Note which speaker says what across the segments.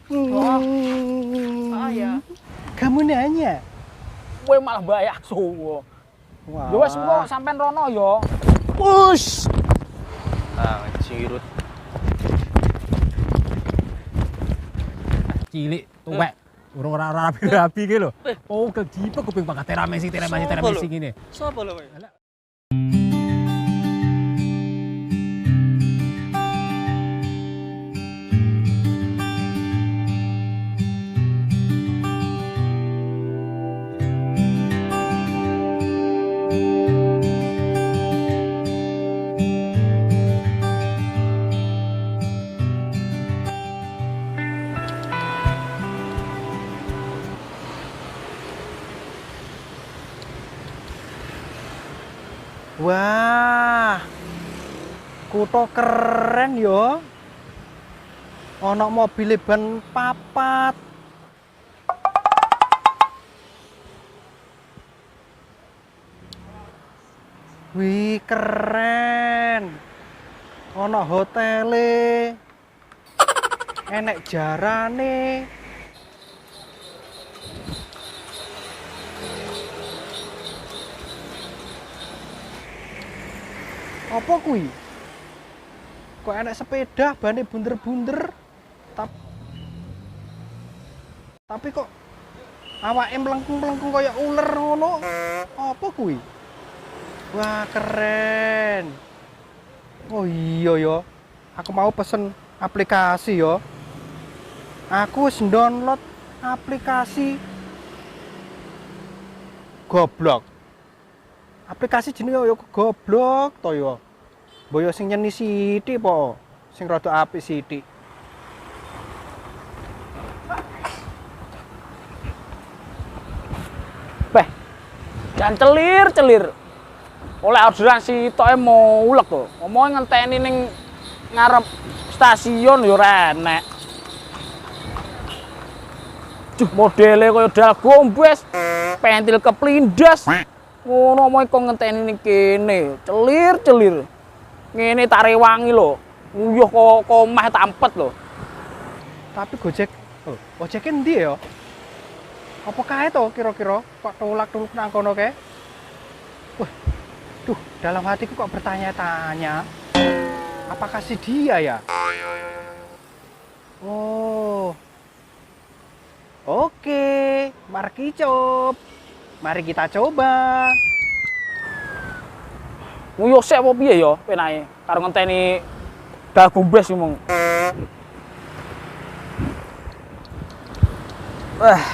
Speaker 1: Ya.
Speaker 2: Kamu nanya?
Speaker 1: Kowe malah bayar so.
Speaker 2: Wah.
Speaker 1: Ya wis engko sampean rono ya.
Speaker 2: Us.
Speaker 3: Ah, cirut.
Speaker 4: Cilik, tuwek. Urung ora rapi-rapi ki lho. Oh, kegipe kuping banget teramesi ngene.
Speaker 3: Sopo lho kowe?
Speaker 2: Wah. Kutha keren yo. Ana mobil ban papat. Wih, keren. Ana hotele. Enek jarane. Apa kuwi? Kok enek sepeda bane bunder-bunder. Tapi kok awake mlengkung-mlengkung kaya uler ngono. Apa kuwi? Wah, keren. Oh iya ya. Aku mau pesen aplikasi ya. Aku wis download aplikasi Goblok. Aplikasi jenenge ya Goblok to ya. Boyo sing nyeni sithik po, sing rada apik sithik.
Speaker 1: Beh. Jangan celir-celir. Oleh orderan si toke mulek to. Omonge ngenteni ning ngarep stasiun ya ora enek. Duh, modele kaya dal gombes, pentil keplindas. Ngono omonge kok ngenteni ning kene, celir-celir. Ngene tak rewangi lho. Nguyuh kok omah tampet lho.
Speaker 2: Tapi Gojek, ojeke endi ya? Apa kae to kira-kira kok tulak-tuluk nang kono kae? Wah. Duh, dalam hatiku kok bertanya-tanya. Apakah si dia ya? Oh. Oke, Markicop. Mari kita coba.
Speaker 1: Nguyuh sik apa piye ya penake karo ngenteni dal gombes ngomong.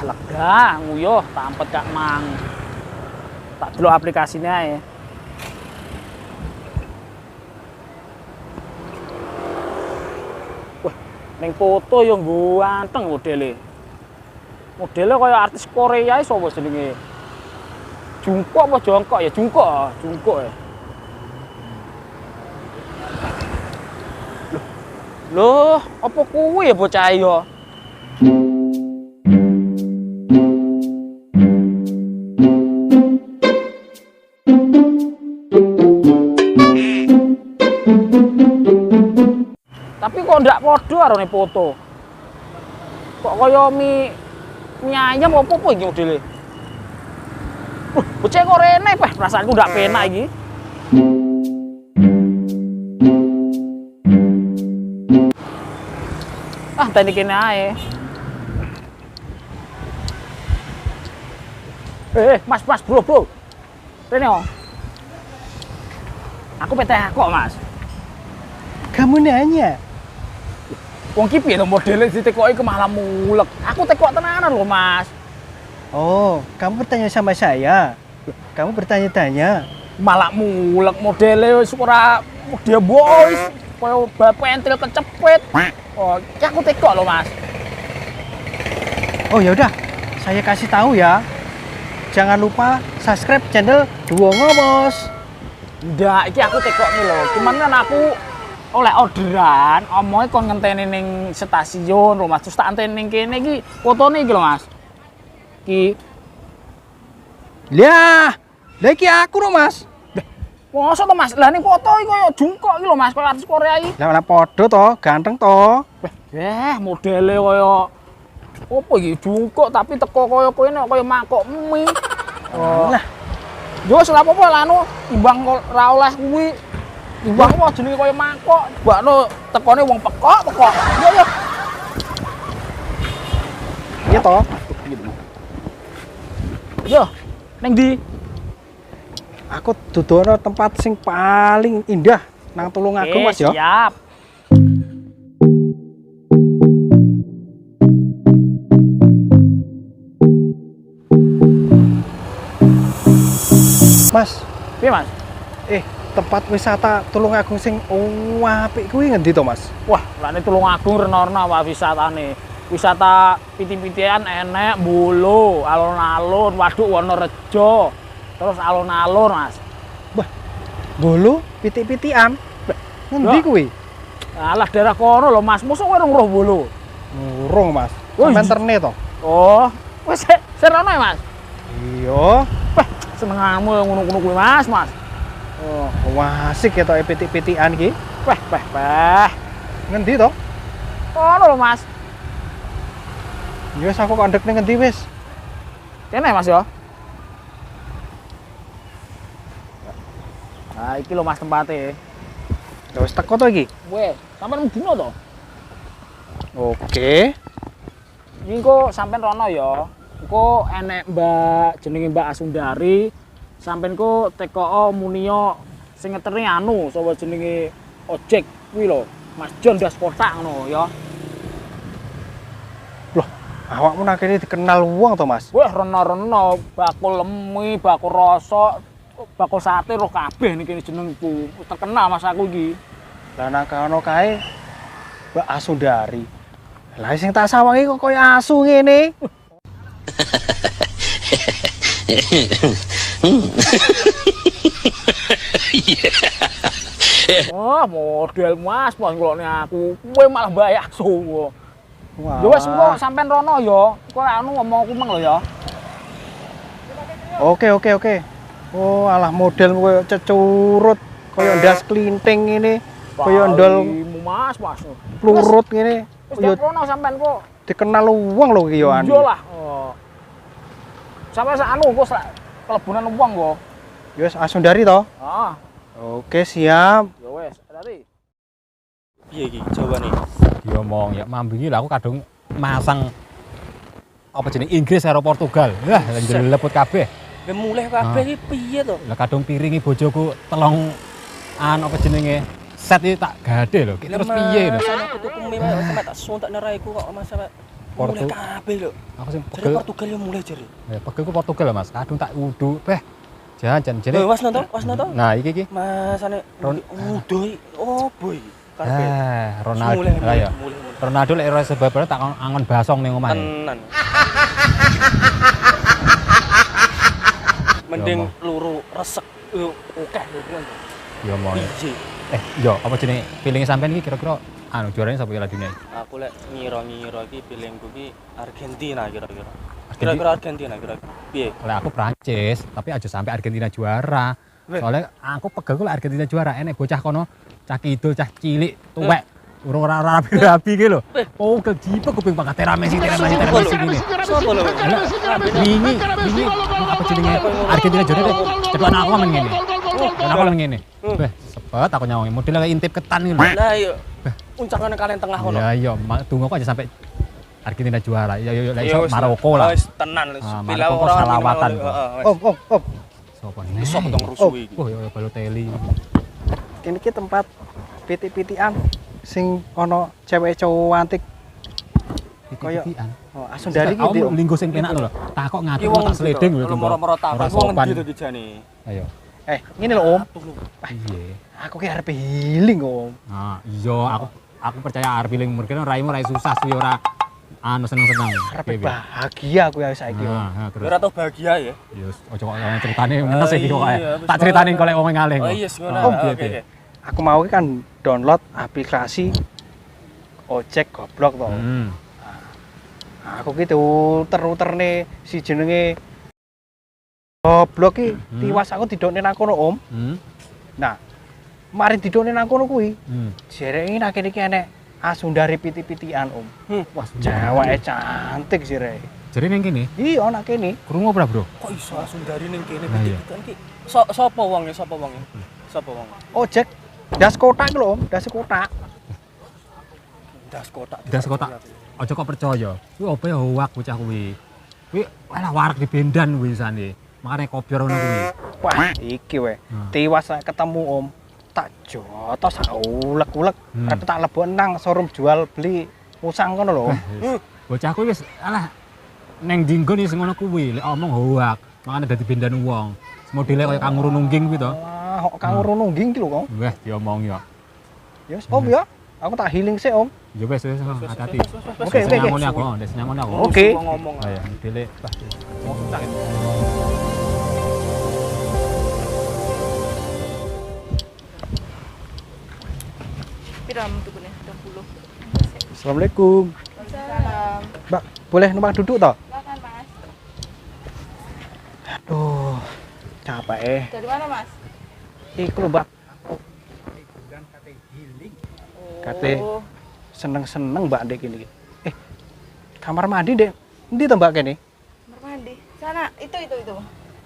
Speaker 1: Lega nguyuh tampet Kak Mang. Tak delok aplikasine ae. Wah, ning foto yo ganteng modele. Modele kaya artis Korea iki sapa jenenge? Jungkook apa Jongkok ya? Jungkook ya. Loh, apa kuwi ya bocah ya? Tapi kok ndak padha karo ne foto. Kok kaya mie ayam apa iki modele? Bocah kok rene, perasaanku ndak penak iki. Tadi kene ae. Mas, bro. Rene oh. Aku PT kok, Mas.
Speaker 2: Kamu nanya?
Speaker 1: Wong ki piye to modele ditekoki ke malah mulek. Aku tekok tenanan lho, Mas.
Speaker 2: Oh, kamu bertanya sama saya? Kamu bertanya-tanya?
Speaker 1: Malah mulek modele wis ora dia boys. Kaya pentil kecepet. Oh, ya aku tekok loh, Mas.
Speaker 2: Oh ya udah, saya kasih tahu ya. Jangan lupa subscribe channel Duo Ngomos.
Speaker 1: Ndak, iki aku tekok nih loh. Cuman kan aku oleh orderan, omonge kon ngenteni ning stasiun lho, Mas. Terus tak anteni ning kene iki fotone iki lho, Mas. Ki.
Speaker 2: Lah iki aku lho, Mas.
Speaker 1: Mosok to, Mas? Lah ning foto iki koyo jungkok iki lho, Mas, koyo artis Korea iki.
Speaker 2: Lah padha to, ganteng to.
Speaker 1: Modele koyo Apa iki jungkuk tapi teko kaya kene kaya mangkok mie.
Speaker 2: Lah,
Speaker 1: Yo wis ora apa-apa lah anu, timbang ora oleh kuwi. Timbang apa jenenge kaya mangkok, bakno tekone wong pekok. Yo yo.
Speaker 2: iya toh.
Speaker 1: Yo, neng ndi?
Speaker 2: Aku dudono tempat sing paling indah nang Tulungagung Mas ya.
Speaker 1: Siap.
Speaker 2: Mas,
Speaker 1: Piye, Mas?
Speaker 2: tempat wisata Tulungagung sing apik kuwi ngendi to, Mas?
Speaker 1: Wah, lane Tulungagung rena-rena wae wisatane. Wisata piti-pitian enek, Bulu, alun-alun, Waduk Wonorejo. Terus alun-alun, Mas.
Speaker 2: Bolu pitik-pitikan. Ngendi
Speaker 1: Ya.
Speaker 2: kuwi?
Speaker 1: Alah daerah kono lho, Mas. Mosok kowe ora roh Bulu.
Speaker 2: Urung, Mas.
Speaker 1: Oh,
Speaker 2: Sampeyan
Speaker 1: iya.
Speaker 2: terne to?
Speaker 1: Oh, wis serono ya, Mas.
Speaker 2: Iya.
Speaker 1: Wah, senenganmu ngono-ngono kuwi, Mas.
Speaker 2: Oh, asik ya to pitik-pitikan iki.
Speaker 1: Wah.
Speaker 2: Ngendi to?
Speaker 1: Kono lho, Mas.
Speaker 2: Ya wis aku kandek ning ngendi wis.
Speaker 1: Kene, Mas ya. Nah, iki lho Mas tempatnya.
Speaker 2: Ya wis teko to iki.
Speaker 1: Weh, sampean mudino to?
Speaker 2: Oke.
Speaker 1: Iki kok sampean rono ya. Engko enek Mbak jenenge Mbak Asundari. Sampean kok TKO Munio sing ngeteri anu sapa jenenge ojek kuwi lho. Mas Jon Das Kotak ngono ya.
Speaker 2: Awakmu nak kene dikenal wong to, Mas?
Speaker 1: Wah, rena-rena bakul lemi, bakul rosok, bakul sate roh kabeh niki jenengku. Terkenal Mas aku iki.
Speaker 2: Lah nak kono kae Mbak Asundari. Lah sing tak sawangi kok koyo asu ngene.
Speaker 1: Wah, model Mas, Mas ngelokne aku. Kowe malah bayar asu.
Speaker 2: Wah.
Speaker 1: Ya wis engko sampean rono ya. Engko anu ngomong aku mang lho ya.
Speaker 2: Oke. Oh, alah model koyo cecurut, koyo ndas klinting ngene, koyo ndol
Speaker 1: Palimu, Mas.
Speaker 2: plurut ngene.
Speaker 1: Wis
Speaker 2: Koyo
Speaker 1: rono sampean kok.
Speaker 2: dikenal wong lho iki yo anu.
Speaker 1: Iya lah. Oh. Sampai anu kok kelebunan wong kok.
Speaker 2: Ya wis Asundari to?
Speaker 1: Ah,
Speaker 2: Oke, siap.
Speaker 1: ya wis, tadi.
Speaker 3: Piye iki jawane?
Speaker 4: Diomong ya mambingi lah aku kadung masang apa jeneng Inggris karo Portugal. Lah njeleput kabeh.
Speaker 3: Lah mulih kabeh iki piye to?
Speaker 4: Lah kadung piringi bojoku telung apa jenenge set iki tak gade lho. Ki terus piye lho.
Speaker 3: Sana aku tuku mie sampe tak suntak neraiku kok Mas sampe mulih kabeh lho.
Speaker 4: Aku sing
Speaker 3: Jadi
Speaker 4: pegel.
Speaker 3: Portugal yo mulih jare.
Speaker 4: Ya pegel ku Portugal lho, Mas. Kadung tak udu. Jan jene.
Speaker 3: Was nonton?
Speaker 4: Nah, iki.
Speaker 3: Masane udo iki opo iki?
Speaker 4: Ronaldo.
Speaker 3: Mulih.
Speaker 4: Lah ya. Ronaldo lek ora sebabane tak angon basong ning omah.
Speaker 3: Tenan. Mending luru resek akeh lho kuwi.
Speaker 4: Ya mau.
Speaker 3: Biji.
Speaker 4: Yo apa jenenge feeling sampean iki kira-kira anu juaranya sapa Piala Dunia iki?
Speaker 3: Aku lek ngira-ngira iki pilihku iki Argentina kira-kira. Kira-kira Argentina kira-kira. Piye?
Speaker 4: Oleh aku Prancis, tapi aja sampai Argentina juara. Soalnya aku pegel kok Argentina juara, enek bocah kono, cah kidul, cah cilik, tuwek, urung ora rapi-rapi iki lho. Oh, kejipek kuping pangkat Messi gini.
Speaker 3: Sopo lho?
Speaker 4: Wingi apa jenenge Argentina juara deh. Cepat aku men ngene. Dan aku ngene. Beh, sepet aku nyawang model kayak intip ketan iki lho.
Speaker 3: Lah iya. Uncangane kalian tengah kono.
Speaker 4: Ya iya, tunggu kok aja sampai Argentina juara. Ya lah iso Maroko lah.
Speaker 3: Wis tenan wis.
Speaker 4: Bila ora salawatan.
Speaker 2: Om.
Speaker 4: Sopo
Speaker 3: nih? Sok dong rusuh iki.
Speaker 4: Oh ya Balotelli.
Speaker 2: Kene iki tempat pitik-pitikan sing ana cewek cowok antik. Koyo Asundari iki
Speaker 4: Aku linggo sing penak lho. Takok ngatur tak sledeng lho.
Speaker 3: Moro-moro takok wong ngendi to dijane.
Speaker 4: Ayo.
Speaker 2: Ngene lho Om.
Speaker 4: Piye?
Speaker 2: Aku ki arep healing Om.
Speaker 4: Nah, iya aku percaya arep healing mungkin raimu rai susah sih ora anu seneng-seneng.
Speaker 2: Arep bahagia aku ya saiki Om.
Speaker 4: Nah, terus.
Speaker 3: Ora tau bahagia ya.
Speaker 4: Ya ojo kok ceritane menes iki kok. Tak critani kok lek wong ngalih.
Speaker 3: Oh iya, ngono. Oke.
Speaker 2: Aku mau kan download aplikasi ojek goblok to. Aku ki diuter-uterne si jenenge goblok ki tiwas aku didokne nang kono Om. Nah, mari didokne nang kono kuwi. Jereke nang kene iki enek Asundari piti-pitian, Om.
Speaker 4: Wah,
Speaker 2: Cewek cantik sih, Rek.
Speaker 4: Jadi ning kene,
Speaker 2: Iya, anak kene.
Speaker 4: krungu ora, Bro?
Speaker 3: Kok iso langsung dari ning kene
Speaker 4: Nah, iya.
Speaker 3: pitik-pitikan ki? Sopo wonge? Sopo wonge? Sopo wong?
Speaker 2: Ojek das kotak lho, Om, das kotak.
Speaker 3: Das kotak.
Speaker 4: Das kotak. Aja kok percaya. Kuwi opo ya hoak bocah kuwi. Kuwi alah warak di bendan kuwi sane. Makane kopior ngono kuwi.
Speaker 2: Wah, iki weh. Tiwas nek ketemu, Om. Tak jotos sak ulek-ulek. Arep tak lebok nang showroom jual beli musang kono lho.
Speaker 4: Bocah kuwi wis alah neng dinggon wis ngono kuwi, lek omong hoak. Makane dadi bendan wong. Modele kaya kanguru nungging kuwi to.
Speaker 2: Wah, kok kanguru nungging ki lho, Om.
Speaker 4: Wah, diomong ya.
Speaker 2: Yes, Om ya. Aku tak healing sih, Om.
Speaker 4: Ya wis hati-hati.
Speaker 2: Oke, oke, oke.
Speaker 4: Ngomongnya aku, ndes nyamone aku.
Speaker 2: Oke.
Speaker 3: Ngomong.
Speaker 4: Oh ya, modele bah.
Speaker 5: Pira tukune 20.
Speaker 2: Assalamualaikum.
Speaker 5: Salam.
Speaker 2: Mbak, boleh numpang duduk toh?
Speaker 5: Silakan, Mas.
Speaker 2: Aduh, capek.
Speaker 5: Dari mana, Mas?
Speaker 2: Iku lho, Mbak. Kate
Speaker 5: Oh,
Speaker 2: seneng-seneng Mbak Dek ini. Kamar mandi, Dek. Endi to Mbak kene?
Speaker 5: kamar mandi. Sana, itu.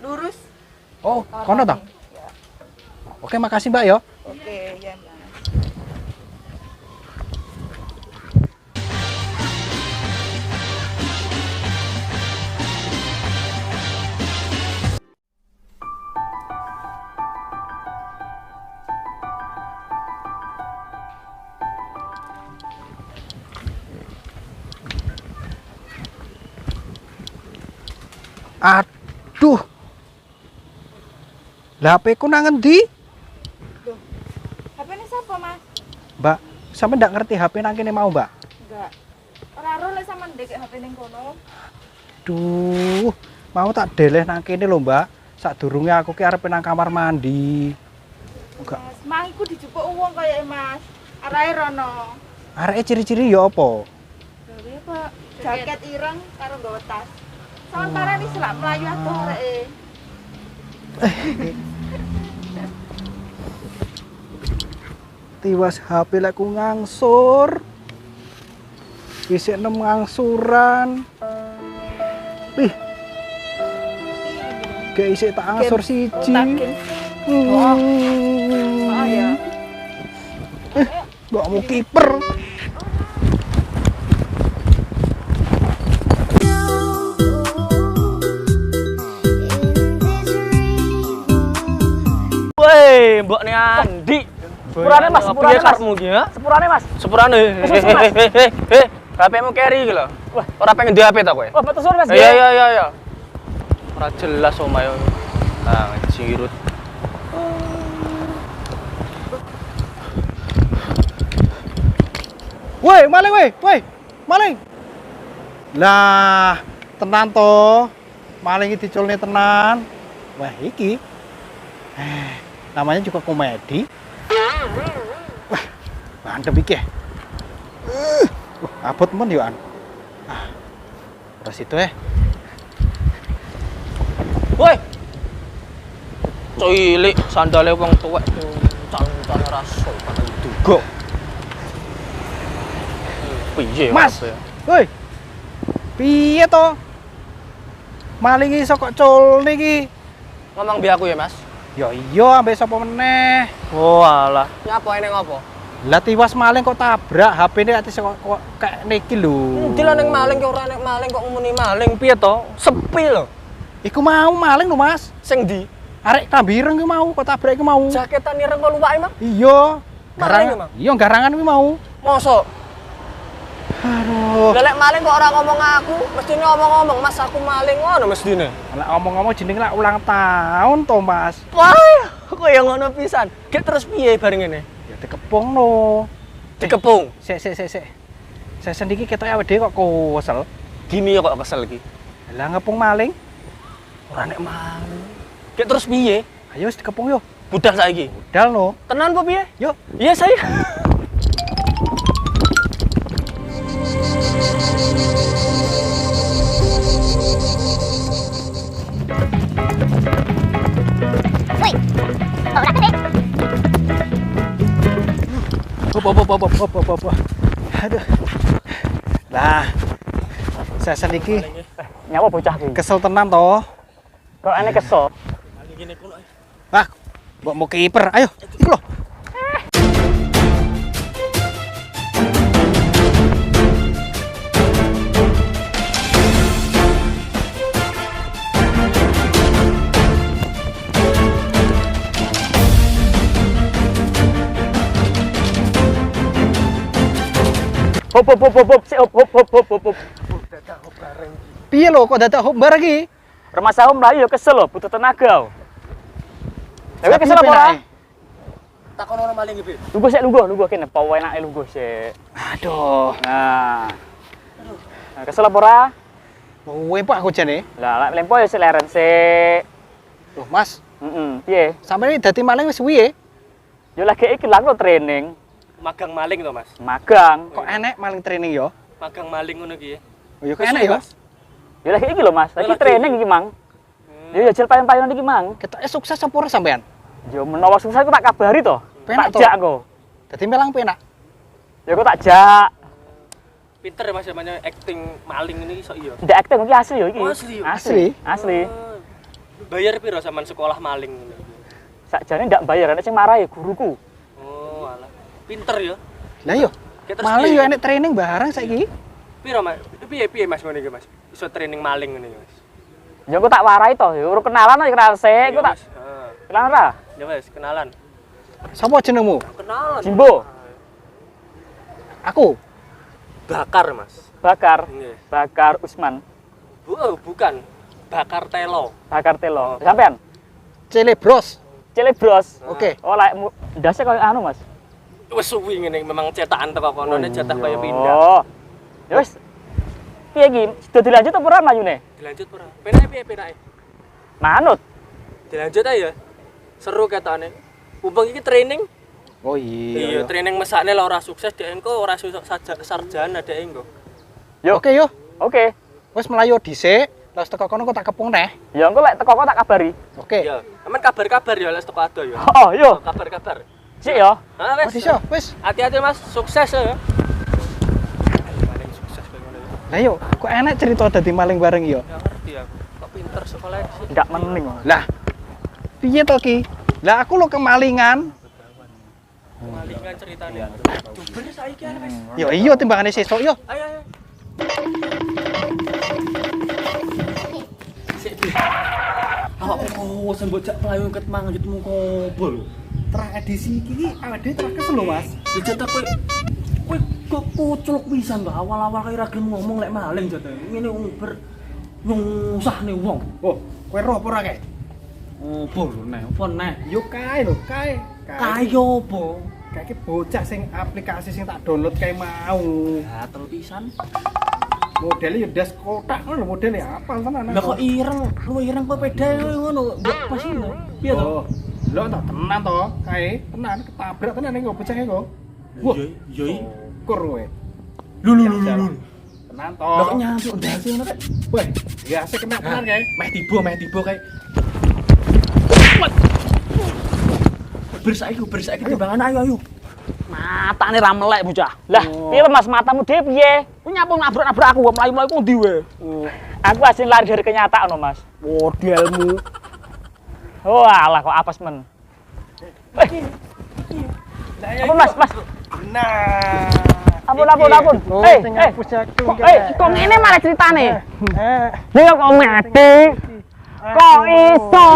Speaker 5: Lurus.
Speaker 2: Oh,
Speaker 5: kamar
Speaker 2: kono
Speaker 5: mandi.
Speaker 2: toh?
Speaker 5: Ya.
Speaker 2: Oke, makasih Mbak ya.
Speaker 5: Oke, ya, Mas.
Speaker 2: Aduh. Lah HP ku nang endi?
Speaker 5: Duh. HP ini siapa, Mas?
Speaker 2: Mbak, sampe ndak ngerti HP nang kene mau, Mbak.
Speaker 5: Enggak. Ora ro lek sampean ndek HP ning kono.
Speaker 2: Duh, mau tak deleh nang kene lho, Mbak. Sadurunge aku ki arep nang kamar mandi. Enggak.
Speaker 5: Mas, mang iku dijupuk wong kaya Mas. Arahe rono.
Speaker 2: Areke ciri-ciri ya apa?
Speaker 5: Gawe apa? Jaket ireng karo nggawa tas. Sampeyan parani selak mlayu atuh areke.
Speaker 2: Tiwas HP lek ku ngangsur. Isik nem ngangsuran. Ih. Kayak isik tak ngangsur siji.
Speaker 5: Takin. Ah ya.
Speaker 2: Mbak mau kiper.
Speaker 3: Woi, mbok ne Andi.
Speaker 1: Sepurane Mas, sepurane Mas.
Speaker 3: Karepmu ki ya?
Speaker 1: Sepurane Mas.
Speaker 3: Sepurane. HP-mu carry iki lho. Wah, ora pengen duwe HP ta kowe?
Speaker 1: Wah, betul suara Mas.
Speaker 3: Iya. Ora jelas omae. Nah, ngejirut.
Speaker 2: Woi, maling woi, maling. Lah, tenan to. Maling iki diculne tenan. Wah, iki. Namanya juga komedi. Wah, mantep iki. Abot men yo an. Terus itu
Speaker 3: Woi. Cilik sandale wong tuwek can-can ora sopan duga. Piye
Speaker 2: Mas. Woi. Piye to? Maling iso kok culne iki.
Speaker 3: Ngomong bi aku ya, Mas.
Speaker 2: Ya iya, ambek sapa meneh.
Speaker 3: Oh, alah. Nyapa ini ngopo?
Speaker 2: Lah tiwas maling kok tabrak HP-ne atis kok kayak niki lho.
Speaker 3: Endi lah ning maling kok ora ning maling kok ngomuni maling piye to? Sepi lho.
Speaker 2: Iku mau maling lho, Mas.
Speaker 3: Sing ndi?
Speaker 2: Arek tambireng ki mau, kok tabrak ki mau.
Speaker 3: Jaketan ireng kok luwake, Mas.
Speaker 2: Iya.
Speaker 3: Maling emang?
Speaker 2: Iya, garangan ki mau.
Speaker 3: Mosok.
Speaker 2: Aduh.
Speaker 3: Lah lek maling kok ora ngomong aku, mestine ngomong-ngomong, Mas aku maling ngono mestine.
Speaker 2: Lah ngomong-ngomong jeneng lak ulang tahun to, Mas.
Speaker 3: Wah, kok ya ngono pisan. Gek terus piye bareng ngene?
Speaker 2: Ya dikepung no.
Speaker 3: Dikepung.
Speaker 2: Sik. Saya sendiri ketok awake dhewe kok kesel.
Speaker 3: Gini ya kok kesel iki.
Speaker 2: Lah ngepung maling.
Speaker 3: Ora nek maling. Gek terus piye?
Speaker 2: Ayo wis dikepung yo.
Speaker 3: Budal saiki.
Speaker 2: Budal no.
Speaker 3: Tenan apa piye?
Speaker 2: Yuk.
Speaker 3: Iya saya.
Speaker 2: Hop. Nah, saya iki
Speaker 1: Nyawa bocah ki.
Speaker 2: kesel tenan toh.
Speaker 1: Kok aneh kesel.
Speaker 3: Maling gini kulo.
Speaker 2: Wah, mbok mau kiper. Ayo, iku lho.
Speaker 1: Hop hop hop hop hop, si hop hop hop hop hop hop.
Speaker 2: Piye lho kok dadak hop bareng iki?
Speaker 1: Remasa om mlayu ya kesel lho, butuh tenaga. Tapi kesel apa ora?
Speaker 3: Takon ono maling iki,
Speaker 1: Lungguh kene, apa enake lungguh sik.
Speaker 2: Aduh,
Speaker 1: Nah. Nah, kesel apa ora?
Speaker 2: kowe pak aku jane.
Speaker 1: Lah, lek lempo ya sik leren sik.
Speaker 2: Loh, Mas,
Speaker 1: Piye?
Speaker 2: sampeyan dadi maling wis suwi.
Speaker 1: Yo lagi iki lak training,
Speaker 3: magang maling to, Mas.
Speaker 1: magang.
Speaker 2: Kok enek maling training yo?
Speaker 3: Magang maling ngono ki.
Speaker 2: Oh, yo kok enek yo.
Speaker 1: Yo lagi iki lho Mas, lagi
Speaker 3: Lagi
Speaker 1: training iki, Mang. Yo jel payon-payon iki, Mang.
Speaker 2: Ketoke sukses apa ora sampean?
Speaker 1: Yo menawa sukses aku tak kabari to.
Speaker 2: Penak
Speaker 1: Tak
Speaker 2: to.
Speaker 1: jak engko.
Speaker 2: Dadi melang penak.
Speaker 1: Ya aku tak jak.
Speaker 3: Pinter ya Mas namanya acting maling ini iso iya.
Speaker 1: Tidak aktif iki asli yo iki.
Speaker 3: Oh, asli yo?
Speaker 2: Asli?
Speaker 1: Asli.
Speaker 3: Bayar piro sampean sekolah maling ngono?
Speaker 1: Sakjane ndak bayar, nek sing marahi guruku.
Speaker 3: Oh, alah. Pinter ya.
Speaker 2: Lah yo,
Speaker 3: Kayak terus
Speaker 2: maling
Speaker 3: piye?
Speaker 2: yo enek training bareng saiki.
Speaker 3: Piro Mas? Piye Mas ngono iki Mas? Iso training maling ngono iki Mas.
Speaker 1: Ya aku tak warai to, yo urung kenalan aja kenal sik, aku tak
Speaker 3: Heeh.
Speaker 1: kenalan ora?
Speaker 3: Ya wes kenalan.
Speaker 2: Sapa jenengmu?
Speaker 3: Kenalan.
Speaker 1: Jimbo,
Speaker 2: Aku.
Speaker 3: Bakar Mas.
Speaker 1: Bakar,
Speaker 3: Nggih.
Speaker 1: Bakar Usman,
Speaker 3: Bukan. Bakar telo.
Speaker 1: Bakar Telo. Sampean?
Speaker 2: Celebros.
Speaker 1: Celebros.
Speaker 2: Oke.
Speaker 1: Oh, lek ndase koyo anu, Mas.
Speaker 3: Wes suwi ngene memang cetakan teko kono nek cetak kaya pindah.
Speaker 1: Oh. Ya wis. Piye iki? Sudah dilanjut apa ora mlayune?
Speaker 3: Dilanjut ora? Penake piye penake?
Speaker 1: Manut.
Speaker 3: Dilanjut aja. Seru ketane. Mumpung iki training.
Speaker 2: Oh
Speaker 3: Iya,
Speaker 2: iya.
Speaker 3: training mesakne lah ora sukses dhek engko ora sarjana dhek engko.
Speaker 1: Yo.
Speaker 2: Oke yo.
Speaker 1: Oke.
Speaker 2: Wis melayu dhisik, terus teko kono kok tak kepung neh.
Speaker 1: Ya engko lek teko kok tak kabari.
Speaker 2: Oke.
Speaker 3: Ya, aman kabar-kabar ya lek teko ado ya.
Speaker 1: Oh, yo.
Speaker 3: Kabar-kabar.
Speaker 1: Sik yo.
Speaker 3: Ah,
Speaker 2: Oh,
Speaker 3: wes.
Speaker 2: iso, wis.
Speaker 3: Hati-hati Mas, sukses ya.
Speaker 2: Lah yo, kok enak cerita dadi maling bareng yo.
Speaker 3: Ya ngerti aku. Kok pinter sekolah sih.
Speaker 1: Ndak mening.
Speaker 2: Lah, piye to ki? Lah aku lo kemalingan.
Speaker 3: Malingan ceritane. Bener saiki ana wes.
Speaker 2: Yo iya timbangane sesuk yo.
Speaker 3: Ayo ayo.
Speaker 6: Oh, sembojak pelayu ket mangjitmu kobol.
Speaker 2: Tradisi iki awake dhewe kesel lho, Mas.
Speaker 6: Jatah kowe kok kuculuk pisan mbak awal-awal kaya ra gelem ngomong lek maling jatah. Ngene wong nyusahne wong.
Speaker 2: Oh, kowe roh apa ora kae?
Speaker 6: Opo lho nek, opo nek?
Speaker 2: Yo kae lho, kae.
Speaker 6: Kaya opo?
Speaker 2: Kae iki bocah sing aplikasi sing tak download kae mau.
Speaker 6: Ya terus pisan.
Speaker 2: Modelnya yo das kotak ngono lho modelnya apal tenan.
Speaker 6: Lah kok ireng, lu ireng kok peda ngono. Mbok pas ngono. Piye to?
Speaker 2: Oh, lho tak tenan to, kae tenan ketabrak tenan ning bocah e kok. Wah,
Speaker 6: iya.
Speaker 2: syukur kowe.
Speaker 6: Lu.
Speaker 2: Tenan to.
Speaker 6: Lah kok nyambuk ndase ngono kek.
Speaker 2: Wah, ya sik kena tenan kae.
Speaker 6: Meh tiba kae. Bersaiki timbangan ayo.
Speaker 1: Matane ra melek bocah. Lah, piye Mas matamu dhewe piye? Ku nyapu nabrak-nabrak aku mlayu-mlayu ku ndi wae? Aku hasil lari dari kenyataan no, Mas. Modelmu. Oh, alah kok apes men. Apa Mas?
Speaker 2: Nah.
Speaker 1: Ampun. Kok ngene malah ceritane? Nek kok mati. Kok iso?